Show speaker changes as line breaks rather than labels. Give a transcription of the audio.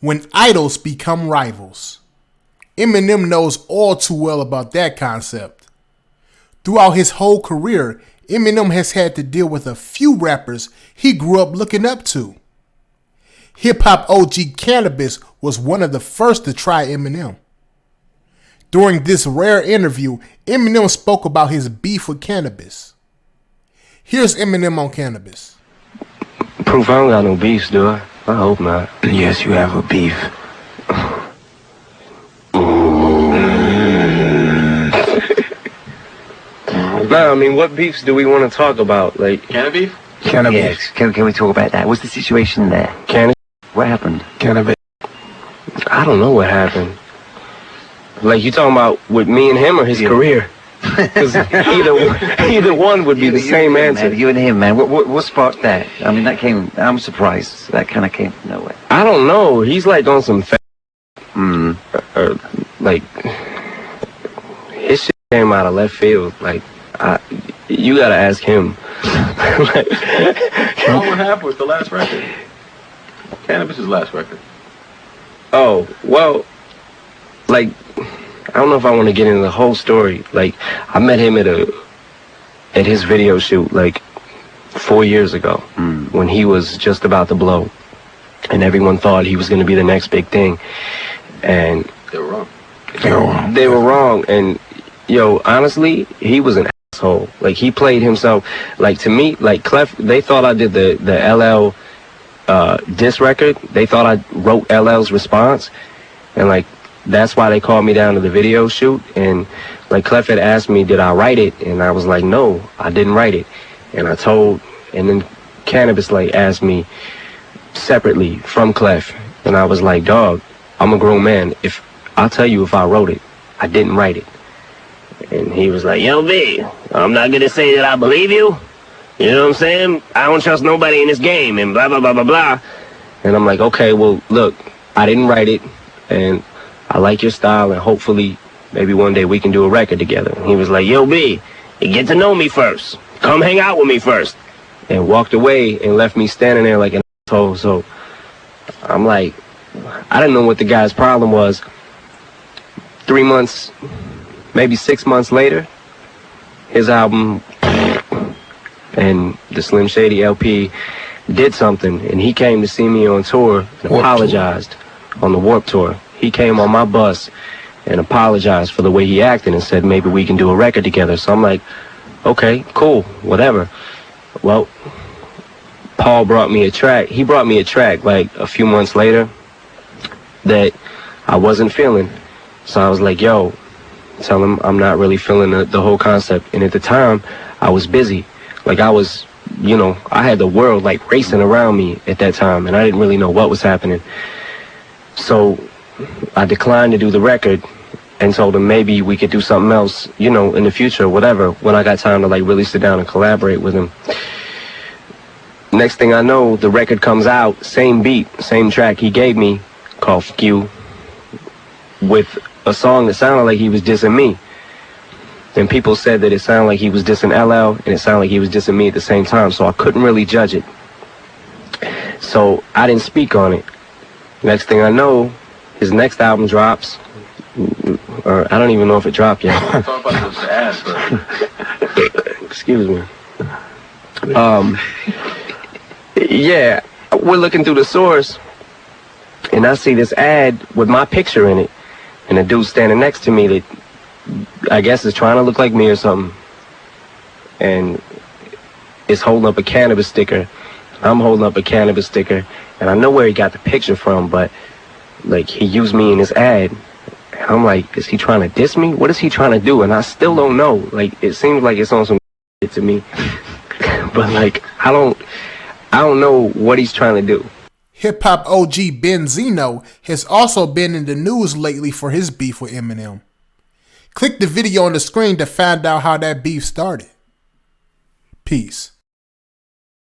When idols become rivals. Eminem knows all too well about that concept. Throughout his whole career, Eminem has had to deal with a few rappers he grew up looking up to. Hip-hop OG Canibus was one of the first to try Eminem. During this rare interview, Eminem spoke about his beef with Canibus. Here's Eminem on Canibus.
Proof I don't got no beefs, do I? I hope not.
Yes, you have a beef.
Nah, I mean, what beefs do we want to talk about? Like,
Canibus?
Yes, can we talk about that? What's the situation there? What happened?
Canibus.
I don't know what happened. Like, you talking about with me and him or his career? Because either one would be the same answer.
Man, you and him, man. What sparked that? I mean, that came. I'm surprised. That kind of came from nowhere.
I don't know. He's like on some like his shit came out of left field. Like, you gotta ask him.
What happened with the last record? Canibus' last record.
Oh, well, like, I don't know if I want to get into the whole story. Like, I met him at his video shoot like 4 years ago when he was just about to blow, and everyone thought he was going to be the next big thing, and
They were wrong.
They were wrong. And yo, honestly, he was an asshole. Like, he played himself. Like, to me, like Clef, they thought I did the LL diss record. They thought I wrote LL's response, and like, that's why they called me down to the video shoot. And like, Clef had asked me, did I write it? And I was like, no, I didn't write it. And then Canibus like asked me separately from Clef, and I was like, dog, I'm a grown man. If I'll tell you if I wrote it, I didn't write it. And he was like, yo, B, I'm not gonna say that I believe you. You know what I'm saying? I don't trust nobody in this game, and blah, blah, blah, blah, blah. And I'm like, okay, well, look, I didn't write it, and I like your style, and hopefully maybe one day we can do a record together. And he was like, yo, B, you get to know me first. Come hang out with me first. And walked away and left me standing there like an asshole. So I'm like, I didn't know what the guy's problem was. 3 months, maybe 6 months later, his album and the Slim Shady LP did something, and he came to see me on tour and apologized on the Warped Tour. He came on my bus and apologized for the way he acted and said maybe we can do a record together. So I'm like, okay, cool, whatever. Well, Paul brought me a track. He brought me a track like a few months later that I wasn't feeling. So I was like, yo, tell him I'm not really feeling the whole concept. And at the time, I was busy. Like, I was, you know, I had the world like racing around me at that time, and I didn't really know what was happening. So I declined to do the record and told him maybe we could do something else, you know, in the future, whatever, when I got time to like really sit down and collaborate with him. Next thing I know, the record comes out, same beat, same track he gave me, called Fuck You, with a song that sounded like he was dissing me. And people said that it sounded like he was dissing LL, and it sounded like he was dissing me at the same time, so I couldn't really judge it. So I didn't speak on it. Next thing I know, his next album drops, or I don't even know if it dropped yet.
Talk about this ass, bro.
Excuse me. Yeah, we're looking through the source, and I see this ad with my picture in it, and a dude standing next to me that I guess is trying to look like me or something, and is holding up a Canibus sticker. I'm holding up a Canibus sticker, and I know where he got the picture from, but like, he used me in his ad. And I'm like, is he trying to diss me? What is he trying to do? And I still don't know. Like, it seems like it's on some shit to me, but like, I don't know what he's trying to do.
Hip-hop OG Benzino has also been in the news lately for his beef with Eminem. Click the video on the screen to find out how that beef started. Peace.